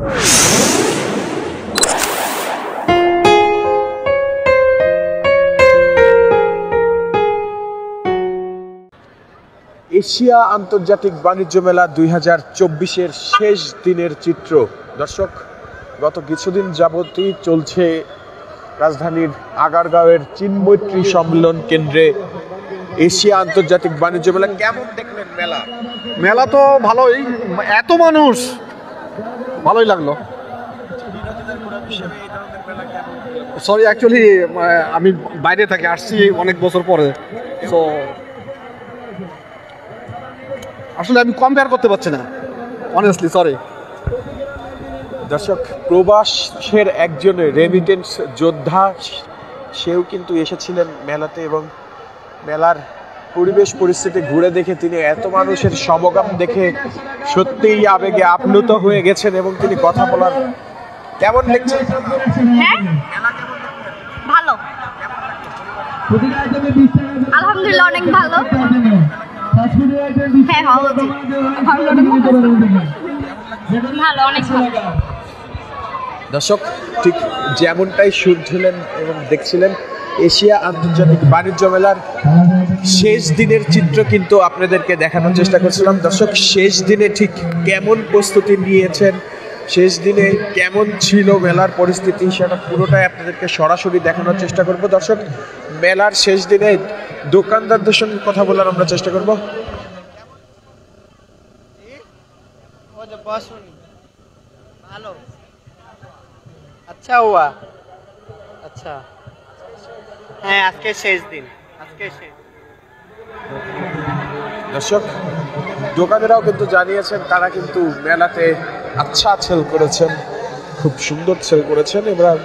Asia আন্তর্জাতিক বাণিজ্য মেলা 2024-এর শেষ দিনের চিত্র। দর্শক, গত কিছুদিন যাবতই চলছে রাজধানীর আগারগাঁওয়ের চীনমৈত্রী সম্মেলন কেন্দ্রে এশিয়া আন্তর্জাতিক বাণিজ্য মেলা। কেমন দেখলেন মেলা? মেলা তো ভালোই, এত মানুষ, ভালোই লাগলো। সরি, অ্যাকচুয়ালি আমি বাইরে থাকি, আসছি অনেক বছর পরে, সো আসলে আমি কম্পেয়ার করতে পারছি না, অনেস্টলি সরি। দর্শক, প্রবাসের একজন রেমিটেন্স যোদ্ধা, সেও কিন্তু এসেছিলেন মেলাতে এবং মেলার পরিবেশ পরিস্থিতি ঘুরে দেখে তিনি এত মানুষের সমাগম দেখে সত্যিই আবেগে আপ্লুত হয়ে গেছেন এবং তিনি কথা বলার। কেমন দেখছেন? হ্যাঁ, ভালো, আলহামদুলিল্লাহ, অনেক ভালো। হ্যাঁ, ভালো, অনেক ভালো। দর্শক, ঠিক যেমনটাই শুনছিলেন এবং দেখছিলেন, এশিয়া আন্তর্জাতিক বাণিজ্য মেলার শেষ দিনের চিত্র কিন্তু আপনাদেরকে দেখানোর চেষ্টা করছিলাম। দর্শক, শেষ দিনে ঠিক কেমন প্রস্তুতি নিয়েছেন, শেষ দিনে কেমন ছিল মেলার পরিস্থিতি, সেটা পুরোটাই আপনাদেরকে সরাসরি দেখানোর চেষ্টা করব। দর্শক, মেলার শেষ দিনে দোকানদারদের সঙ্গে কথা বলার আমরা চেষ্টা করব। ভালো, আচ্ছা হুয়া, আচ্ছা, হ্যাঁ, আজকে শেষ দিন, আজকে শেষ। দর্শক, দোকানেরাও কিন্তু জানিয়েছেন তারা কিন্তু মেলাতে আচ্ছা সেল করেছেন, খুব সুন্দর সেল করেছেন। এবার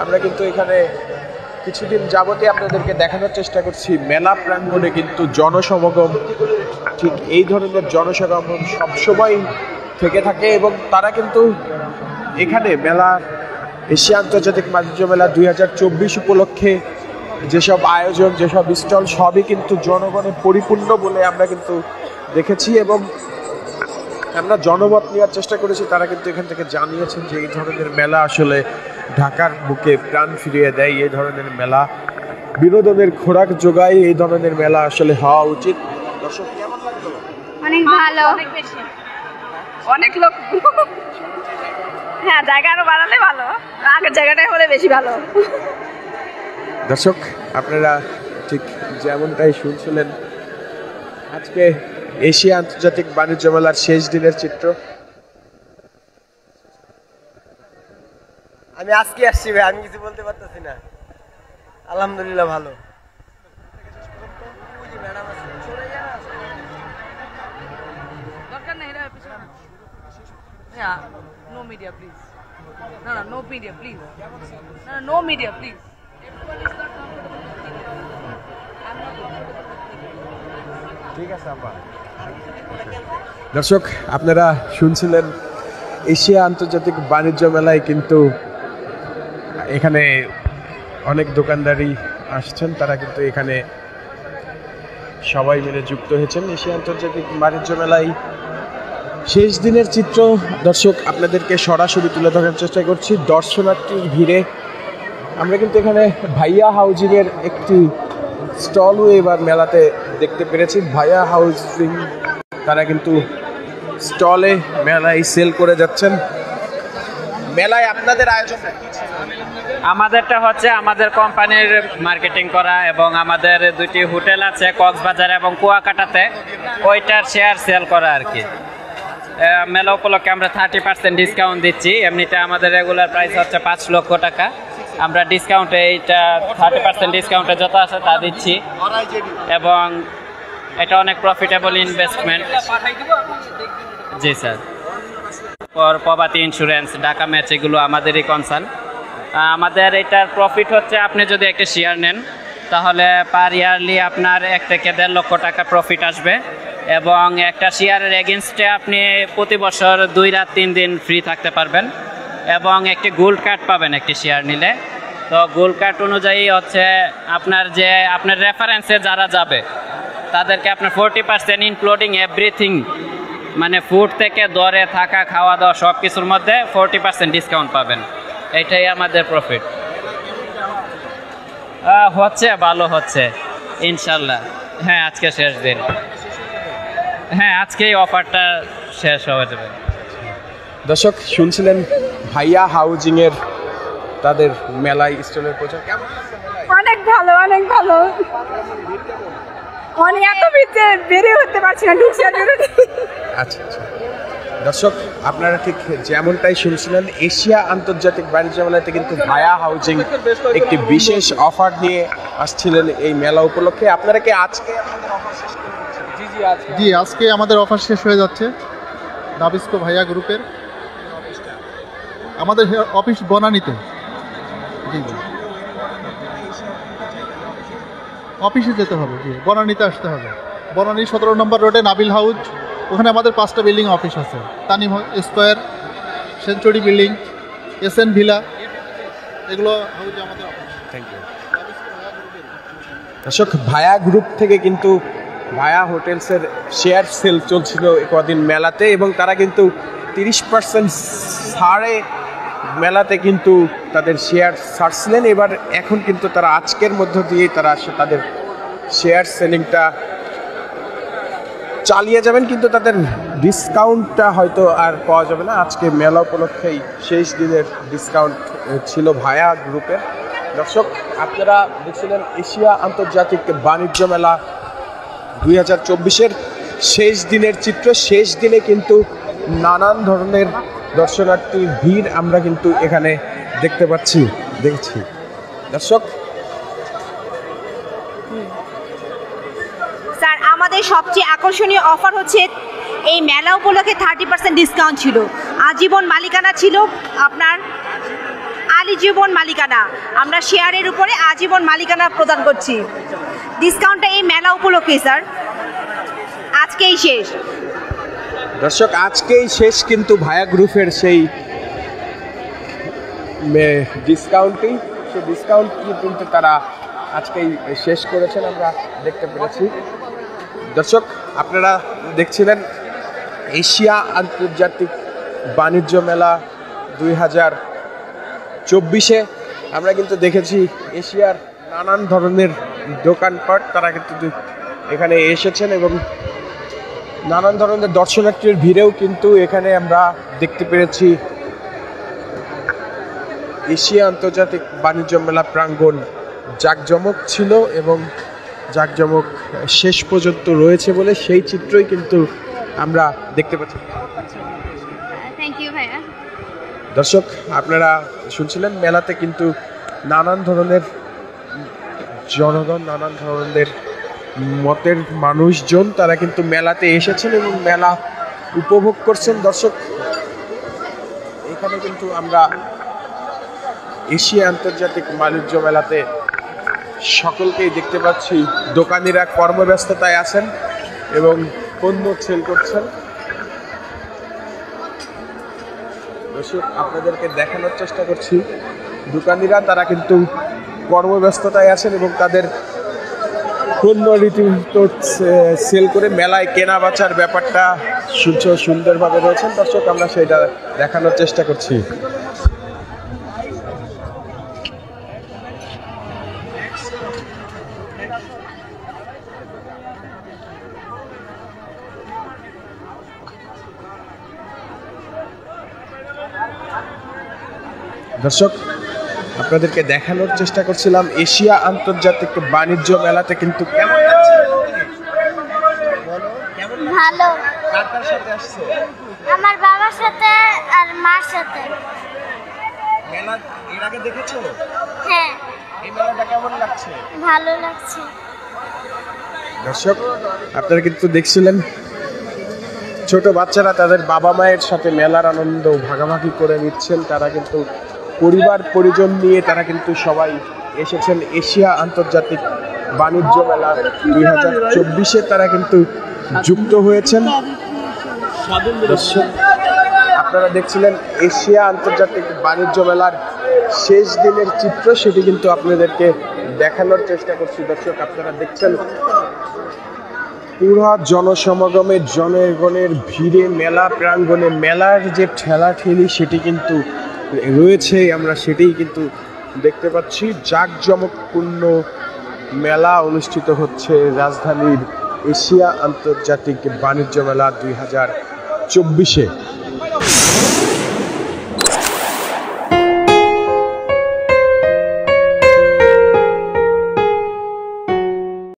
আমরা কিন্তু এখানে কিছুদিন যাবতীয় আপনাদেরকে দেখানোর চেষ্টা করছি মেলা প্রাঙ্গণে কিন্তু জনসমাগম, ঠিক এই ধরনের জনসমাগম সবসময় থেকে থাকে এবং তারা কিন্তু এখানে মেলা, এশিয়া আন্তর্জাতিক বাণিজ্য মেলা 2024 উপলক্ষে যেসব আয়োজন, যেসব স্টল, সবই কিন্তু জনগণে পরিপূর্ণ বলে আমরা কিন্তু দেখেছি এবং আমরা জনমত নেওয়ার চেষ্টা করেছি। তারা কিন্তু এখান থেকে জানিয়েছেন যে এই ধরনের মেলা আসলে ঢাকার বুকে প্রাণ ফিরিয়ে দেয়, এই ধরনের মেলা বিনোদনের খোরাক যোগায়, এই ধরনের মেলা আসলে হওয়া উচিত। দর্শক, কেমন লাগলো? অনেক ভালো, অনেক বেশি, অনেক লোক। হ্যাঁ, জায়গা আরো বাড়ালে ভালো, আগের জায়গাটাই হলে বেশি ভালো। দর্শক, আপনারা ঠিক যেমনটাই শুনছিলেন, আজকে এশিয়া আন্তর্জাতিক বাণিজ্য মেলার শেষ দিনের চিত্র। আমি আজকে আসছি ভাই, আমি কিছু বলতে পারতেছি না। আলহামদুলিল্লাহ ভালো। No media, please. No media, please. No media, please. ঠিক আছে আপা। দর্শক, আপনারা শুনছিলেন এশিয়া আন্তর্জাতিক বাণিজ্য মেলায় কিন্তু এখানে অনেক দোকানদারই আসছেন, তারা কিন্তু এখানে সবাই মিলে যুক্ত হয়েছেন এশিয়া আন্তর্জাতিক বাণিজ্য মেলায় শেষ দিনের চিত্র। দর্শক, আপনাদেরকে সরাসরি তুলে ধরার চেষ্টা করছি দর্শনার্থীর ভিড়ে। আমরা কিন্তু এখানে ভাইয়া হাউজিংয়ের একটি স্টলও এবার মেলাতে দেখতে পেরেছি। ভাইয়া হাউজিং তারা কিন্তু স্টলে মেলায় সেল করে যাচ্ছেন। মেলায় আপনাদের আয়োজন আমাদেরটা হচ্ছে আমাদের কোম্পানির মার্কেটিং করা এবং আমাদের দুটি হোটেল আছে কক্সবাজার এবং কুয়াকাটাতে, ওইটার শেয়ার সেল করা আর কি। মেলা উপলক্ষে আমরা 30% ডিসকাউন্ট দিচ্ছি। এমনিতে আমাদের রেগুলার প্রাইস হচ্ছে 5 লক্ষ টাকা, আমরা ডিসকাউন্টে এইটা 30% ডিসকাউন্টে যত আছে তা দিচ্ছি এবং এটা অনেক প্রফিটেবল ইনভেস্টমেন্ট। জি স্যার। প্রভাতী ইন্স্যুরেন্স, ঢাকা ম্যাচ, এগুলো আমাদেরই কনসার্ন। আমাদের এটার প্রফিট হচ্ছে আপনি যদি একটা শেয়ার নেন তাহলে পার ইয়ারলি আপনার 1 থেকে 1.5 লক্ষ টাকা প্রফিট আসবে এবং একটা শেয়ারের এগেনস্টে আপনি প্রতি বছর 2 রাত 3 দিন ফ্রি থাকতে পারবেন এবং একটি গোল্ড কার্ড পাবেন একটি শেয়ার নিলে। তো গোল্ড কার্ড অনুযায়ী হচ্ছে আপনার রেফারেন্সে যারা যাবে তাদেরকে আপনার 40% ইনক্লুডিং এভরিথিং মানে ফুড থেকে দরে থাকা খাওয়া দাওয়া সব কিছুর মধ্যে 40% ডিসকাউন্ট পাবেন, এটাই আমাদের প্রফিট। হচ্ছে, ভালো হচ্ছে ইনশাল্লাহ। হ্যাঁ, আজকে শেষ দিন। হ্যাঁ, আজকেই অফারটা শেষ হয়ে যাবে। দর্শক শুনছিলেন ভাইয়া হাউজিং এর তাদের মেলায় স্টলের প্রচার কেমন? অনেক ভালো, অনেক ভালো। অনেক এত ভিড়ে বেরিয়ে উঠতে পারছি না, ঢুকছি আর বেরোতে। আচ্ছা আচ্ছা দর্শক, আপনারা ঠিক যেমনটাই শুনছিলেন, এশিয়া আন্তর্জাতিক বাণিজ্য মেলাতে কিন্তু ভায়া হাউজিং একটি বিশেষ অফার নিয়ে আসছিলেন এই মেলা উপলক্ষে। আপনারা কি আজকে জি, আজকে আমাদের অফার শেষ হয়ে যাচ্ছে নাবিস্কো ভাইয়া গ্রুপের। আমাদের অফিস বনানীতে। জি জি, অফিসে যেতে হবে, জি বনানীতে আসতে হবে। বনানী 17 নম্বর রোডে নাবিল হাউজ, ওখানে আমাদের 5টা বিল্ডিং অফিস আছে। Tanim square, century building, SN villa, এগুলো হাউজে আমাদের অফিস। থ্যাংক ইউ দর্শক, ভায়া গ্রুপ থেকে কিন্তু ভায়া হোটেলসের শেয়ার সেল চলছিল কদিন মেলাতে, এবং তারা কিন্তু 30% ছাড়ে মেলাতে কিন্তু তাদের শেয়ার ছাড়ছিলেন। এবার এখন কিন্তু তারা আজকের মধ্য দিয়ে তারা তাদের শেয়ার সেলিংটা চালিয়ে যাবেন, কিন্তু তাদের ডিসকাউন্টটা হয়তো আর পাওয়া যাবে না। আজকে মেলা উপলক্ষেই শেষ দিনের ডিসকাউন্ট ছিল ভায়া গ্রুপের। দর্শক, আপনারা দেখছিলেন এশিয়া আন্তর্জাতিক বাণিজ্য মেলা 2024-এর শেষ দিনের চিত্র। শেষ দিনে কিন্তু নানান ধরনের দর্শনার্থীর ভিড় আমরা কিন্তু এখানে দেখছি দর্শক। স্যার, আমাদের সবচেয়ে আকর্ষণীয় অফার হচ্ছে এই মেলা উপলক্ষে 30% ডিসকাউন্ট ছিল। আজীবন মালিকানা ছিল আপনার আলিজীবন মালিকানা, আমরা শেয়ারের উপরে আজীবন মালিকানা প্রদান করছি। ডিসকাউন্টটা এই মেলা উপলক্ষে স্যার, আজকেই শেষ। দর্শক, আজকেই শেষ কিন্তু ভায়া গ্রুপের সেই ডিসকাউন্টই, সেই ডিসকাউন্ট কিন্তু তারা আজকেই শেষ করেছেন, আমরা দেখতে পেরেছি। দর্শক, আপনারা দেখছিলেন এশিয়া আন্তর্জাতিক বাণিজ্য মেলা 2024-এ। আমরা কিন্তু দেখেছি এশিয়ার নানান ধরনের দোকানপাট তারা কিন্তু এখানে এসেছেন, এবং নানান ধরনের দর্শনার্থীর ভিড়েও কিন্তু এখানে আমরা দেখতে পেরেছি এশিয়া আন্তর্জাতিক বাণিজ্য মেলা প্রাঙ্গণ জাঁকজমক ছিল, এবং জাঁকজমক শেষ পর্যন্ত রয়েছে বলে সেই চিত্রই কিন্তু আমরা দেখতে পাচ্ছি। থ্যাংক ইউ ভাইয়া। দর্শক, আপনারা শুনছিলেন মেলাতে কিন্তু নানান ধরনের জনগণ, নানান ধরনের মতের মানুষজন তারা কিন্তু মেলাতে এসেছেন এবং মেলা উপভোগ করছেন। দর্শক, এখানে কিন্তু আমরা এশিয়া আন্তর্জাতিক বাণিজ্য মেলাতে সকলকেই দেখতে পাচ্ছি, দোকানিরা কর্মব্যস্ততায় আছেন এবং পণ্য সেল করছেন। দর্শক, আপনাদেরকে দেখানোর চেষ্টা করছি, দোকানিরা তারা কিন্তু কর্মব্যস্ততায় আছেন এবং তাদের পণ্য রীতিমতো সেল করে মেলায় কেনা বেচার ব্যাপারটা সুন্দরভাবে রয়েছেন। দর্শক, আমরা সেটা দেখানোর চেষ্টা করছি। দর্শক, আপনাদেরকে দেখানোর চেষ্টা করছিলাম এশিয়া আন্তর্জাতিক বাণিজ্য মেলাতে কিন্তু কেমন লাগছে? ভালো। কার কার সাথে আসছে? আমার বাবার সাথে আর মার সাথে। মেলা এর আগে দেখেছো? হ্যাঁ। এই মেলাটা কেমন লাগছে? ভালো লাগছে। দর্শক, আপনারা কিন্তু দেখছিলেন ছোট বাচ্চারা তাদের বাবা মায়ের সাথে মেলার আনন্দ ভাগাভাগি করে নিচ্ছেন। তারা কিন্তু পরিবার পরিজন নিয়ে তারা কিন্তু সবাই এসেছেন এশিয়া আন্তর্জাতিক বাণিজ্য মেলা 2024-এ তারা কিন্তু যুক্ত হয়েছেন। দর্শক, আপনারা দেখছিলেন এশিয়া আন্তর্জাতিক বাণিজ্য মেলার শেষ দিনের চিত্র, সেটি কিন্তু আপনাদেরকে দেখানোর চেষ্টা করছি। দর্শক, আপনারা দেখছেন পুরা জনসমাগমের জনগণের ভিড়ে মেলা প্রাঙ্গণে মেলার যে ঠেলাঠেলি সেটি কিন্তু রয়েছে, আমরা সেটাই কিন্তু দেখতে পাচ্ছি। জাঁকজমকপূর্ণ মেলা অনুষ্ঠিত হচ্ছে রাজধানীর এশিয়া আন্তর্জাতিক বাণিজ্য মেলা 2024-এ।